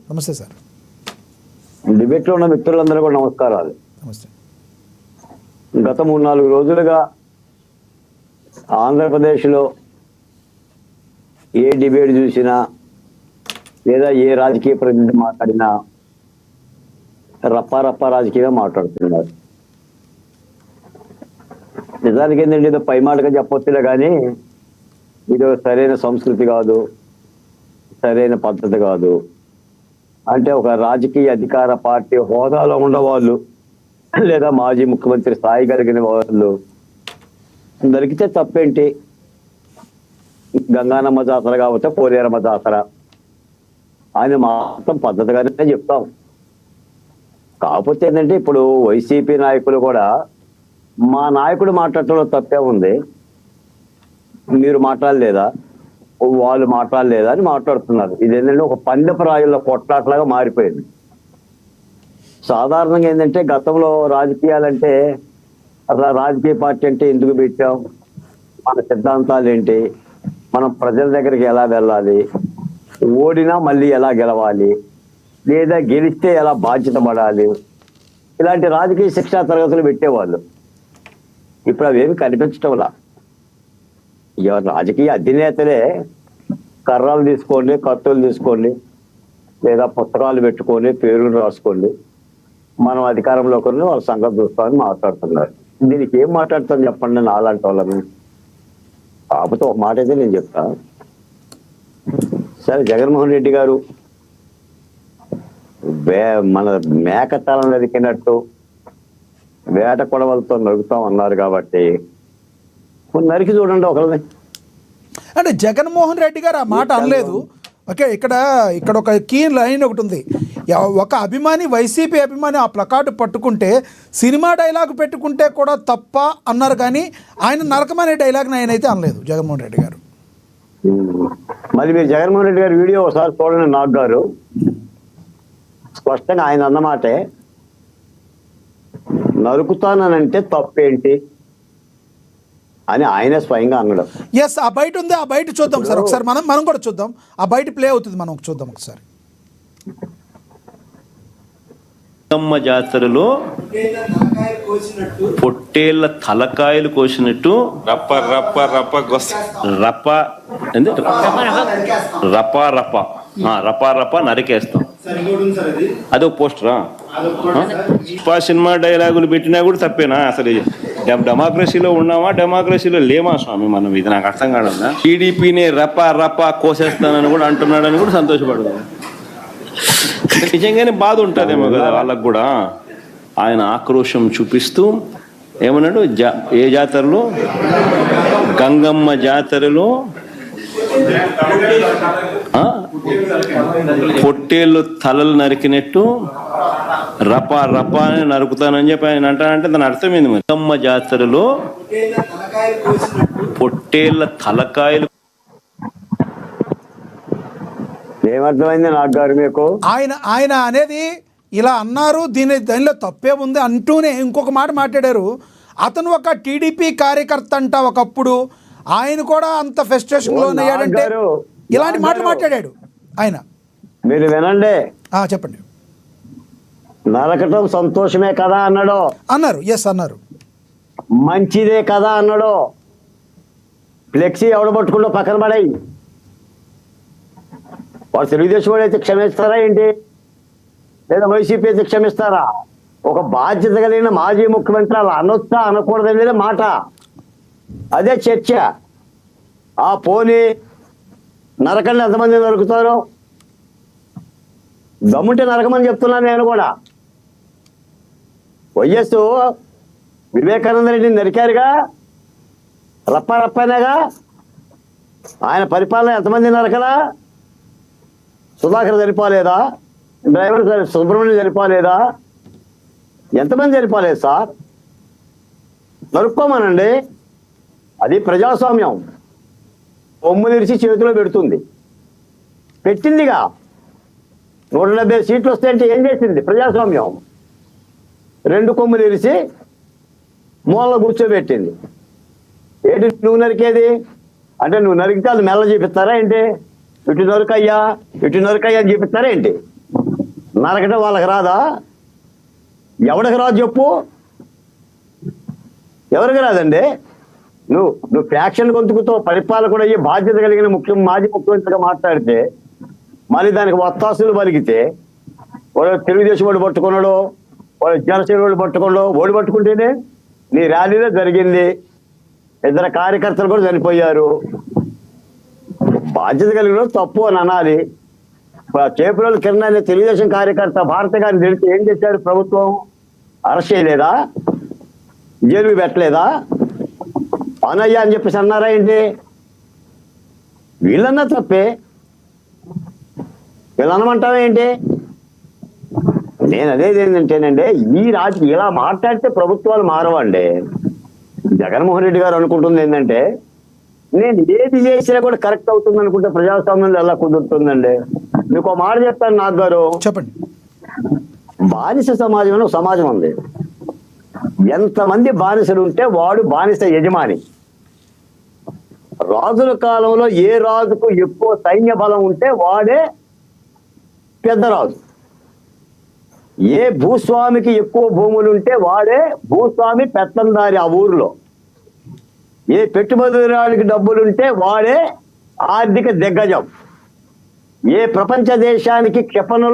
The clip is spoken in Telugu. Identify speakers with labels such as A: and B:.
A: నమస్తే సార్.
B: డిబేట్లో ఉన్న మిత్రులందరూ కూడా నమస్కారాలు.
A: నమస్తే.
B: గత 3-4 రోజులుగా ఆంధ్రప్రదేశ్లో ఏ డిబేట్ చూసినా లేదా ఏ రాజకీయ ప్రతినిధి మాట్లాడినా రప్పా రాజకీయంగా మాట్లాడుతున్నారు. నిజానికి ఏంటంటే ఏదో పై మాటగా చెప్పొచ్చులే కానీ ఇది సరైన సంస్కృతి కాదు, సరైన పద్ధతి కాదు. అంటే ఒక రాజకీయ అధికార పార్టీ హోదాలో ఉన్నవాళ్ళు లేదా మాజీ ముఖ్యమంత్రి స్థాయి కలిగిన వాళ్ళు దొరికితే తప్పేంటి? గంగానమ్మ జాతర కావచ్చు, పోలేరమ్మ జాతర ఆయన మాత్రం పద్ధతిగానే చెప్తాం. కాకపోతే ఏంటంటే ఇప్పుడు వైసీపీ నాయకులు కూడా మా నాయకుడు మాట్లాడటంలో తప్పే ఉంది, మీరు మాట్లాడలేదా, వాళ్ళు మాట్లాడలేదా అని మాట్లాడుతున్నారు. ఇదేంటంటే ఒక పందెపు రాయుల కొట్లాట్లాగా మారిపోయింది. సాధారణంగా ఏంటంటే గతంలో రాజకీయాలంటే అసలు రాజకీయ పార్టీ అంటే ఎందుకు పెట్టాం, మన సిద్ధాంతాలు ఏంటి, మనం ప్రజల దగ్గరికి ఎలా వెళ్ళాలి, ఓడినా మళ్ళీ ఎలా గెలవాలి, లేదా గెలిస్తే ఎలా బాధ్యత పడాలి, ఇలాంటి రాజకీయ శిక్షా తరగతులు పెట్టేవాళ్ళు. ఇప్పుడు అవేమి కనిపించటంలా. రాజకీయ అధినేతలే కర్రలు తీసుకోండి, కత్తులు తీసుకోండి, లేదా పుస్తకాలు పెట్టుకొని పేర్లు రాసుకోండి, మనం అధికారంలో కొన్ని వాళ్ళ సంగతి చూస్తామని మాట్లాడుతున్నారు. దీనికి ఏం మాట్లాడుతాం చెప్పండి నాలాంటి వాళ్ళని. కాకపోతే ఒక మాట అయితే నేను చెప్తా. సరే, జగన్మోహన్ రెడ్డి గారు మన మేకతలం నరికినట్టు వేట కొడవలతో నరుకుతాం అన్నారు కాబట్టి నరికి చూడండి ఒకరిని.
A: అంటే జగన్మోహన్ రెడ్డి గారు ఆ మాట అనలేదు. ఓకే, ఇక్కడ ఒక కీ లైన్ ఒకటి ఉంది. ఒక అభిమాని, వైసీపీ అభిమాని ఆ ప్లకార్డు పట్టుకుంటే సినిమా డైలాగ్ పెట్టుకుంటే కూడా తప్ప అన్నారు, కానీ ఆయన నరకమనే డైలాగ్ని ఆయన అయితే అనలేదు జగన్మోహన్ రెడ్డి గారు.
B: మరి మీరు జగన్మోహన్ రెడ్డి గారి వీడియో ఒకసారి చూడండి. నాగ్ గారు స్పష్టంగా ఆయన అన్నమాటే, నరుకుతానంటే తప్పేంటి అని ఆయన స్వయంగా అన్నాడు.
A: ఎస్, ఆ బయట ఉంది, ఆ బయట చూద్దాం సార్ ఒకసారి. మనం కూడా చూద్దాం, ఆ బయట ప్లే అవుతుంది, మనం చూద్దాం ఒకసారి.
C: జాతరలో పొట్టేళ్ల తలకాయలు కోసినట్టు
D: రప్ప రప్ప రప్ప
C: రప్ప రప్ప రప్ప రప్ప రప్ప నరికేస్తాం. అదొక పోస్టరా? సినిమా డైలాగులు పెట్టినా కూడా తప్పేనా? అసలు డెమోక్రసీలో ఉన్నామా, డెమోక్రసీలో లేమా స్వామి మనం? ఇది నాకు అర్థం కాదన్నా. టీడీపీని రప్ప రప్ప కోసేస్తానని కూడా అంటున్నాడని కూడా సంతోషపడదు. నిజంగానే బాధ ఉంటుందేమో కదా వాళ్ళకు కూడా. ఆయన ఆక్రోషం చూపిస్తూ ఏమన్నాడు, ఏ జాతరలో, గంగమ్మ జాతరలో పొట్టేళ్ళు తలలు నరికినట్టు రప రప అని నరుకుతానని చెప్పి ఆయన అంటానంటే దాని అర్థం ఏంది? మరి గంగమ్మ జాతరలో పొట్టేళ్ల తలకాయలు
B: ఏమర్థమైంది నాకు గారు మీకు?
A: ఆయన అనేది ఇలా అన్నారు, దానిలో తప్పే ఉంది అంటూనే ఇంకొక మాట మాట్లాడారు. అతను ఒక టీడీపీ కార్యకర్త అంట ఒకప్పుడు, ఆయన కూడా అంత ఫ్రస్ట్రేషన్ లో అయ్యాడంటే ఇలాంటి మాటలు మాట్లాడాడు ఆయన.
B: మీరు వినండి,
A: చెప్పండి.
B: నరకటం సంతోషమే కదా అన్నారు.
A: ఎస్ అన్నారు.
B: మంచిదే కదా అన్నాడు. ఫ్లెక్సీ ఎవడ పట్టుకుంటూ పక్కన పడాయి. వాడు తెలుగుదేశం వాడు అయితే క్షమిస్తారా ఏంటి, లేదా వైసీపీ అయితే క్షమిస్తారా? ఒక బాధ్యత కలిగిన మాజీ ముఖ్యమంత్రి అలా అనొచ్చా అనకూడదనేది మాట, అదే చర్చ. ఆ పోనీ నరకండి, ఎంతమంది నరుకుతారు? దమ్ముంటే నరకమని చెప్తున్నాను నేను కూడా. వైఎస్ వివేకానంద రెడ్డిని నరికారుగా, రప్పనేగా. ఆయన పరిపాలన ఎంతమంది నరకలా? సుధాకర్ చనిపోలేదా? డ్రైవర్ సుబ్రహ్మణ్యం చనిపోలేదా? ఎంతమంది చనిపోలేదు సార్? నరుక్కోమనండి, అది ప్రజాస్వామ్యం. కొమ్ము తెరిచి చేతిలో పెడుతుంది, పెట్టిందిగా. 170 సీట్లు వస్తాయంటే ఏం చేసింది ప్రజాస్వామ్యం? 2 కొమ్ములు తెరిచి మూలలో కూర్చోబెట్టింది. ఏంటి నువ్వు నరికేది అంటే? నువ్వు నరికితే అది మెల్ల చూపిస్తారా ఏంటి? ఇటు నరుకయ్యా, ఇటు నరకయ్య అని చెప్పిస్తారా ఏంటి? నరకటం వాళ్ళకి రాదా? ఎవరికి రాదు చెప్పు? ఎవరికి రాదండి? నువ్వు ఫ్యాక్షన్ గొంతుకుతో పరిపాలకుడు అయ్యి బాధ్యత కలిగిన మాజీ ముఖ్యమంత్రిగా మాట్లాడితే మళ్ళీ దానికి వత్తాసులు పలికితే వాడు తెలుగుదేశం వాడు పట్టుకున్నాడు, వాడు జనసేన వాడు పట్టుకున్నాడు. ఓడి పట్టుకుంటేనే నీ ర్యాలీలో జరిగింది, 2 కార్యకర్తలు కూడా చనిపోయారు. బాధ్యత కలిగిన తప్పు అని అనాలి. చేపురోలు కిరణ్ అనే తెలుగుదేశం కార్యకర్త భారత గారిని తెలిసి ఏం చేశాడు ప్రభుత్వం? అరెస్ట్ చేయలేదా? జైలుకి పెట్టలేదా? పనయ్యా అని చెప్పేసి అన్నారా ఏంటి? వీళ్ళన్నా తప్పే, వీళ్ళనమంటావా ఏంటి? నేను అనేది ఏంటంటేనండి, ఈ రాజకీయ ఇలా మాట్లాడితే ప్రభుత్వాలు మారవండి. జగన్మోహన్ రెడ్డి గారు అనుకుంటుంది ఏంటంటే, నేను ఏది చేసినా కూడా కరెక్ట్ అవుతుంది అనుకుంటే ప్రజాస్వామ్యంలో ఎలా కుదురుతుందండి? మీకు ఒక మాట చెప్తాను నాగ్ గారు,
A: చెప్పండి.
B: బానిస సమాజం అని ఒక సమాజం ఉంది. ఎంతమంది బానిసలు ఉంటే వాడు బానిస యజమాని. రాజుల కాలంలో ఏ రాజుకు ఎక్కువ సైన్య బలం ఉంటే వాడే పెద్ద రాజు. ఏ భూస్వామికి ఎక్కువ భూములు ఉంటే వాడే భూస్వామి పెత్తందారి ఆ ఊరిలో. ఏ పెట్టుబడిదారునికి డబ్బులుంటే వాడే ఆర్థిక దిగ్గజం. ఏ ప్రపంచ దేశానికి క్షిపణులు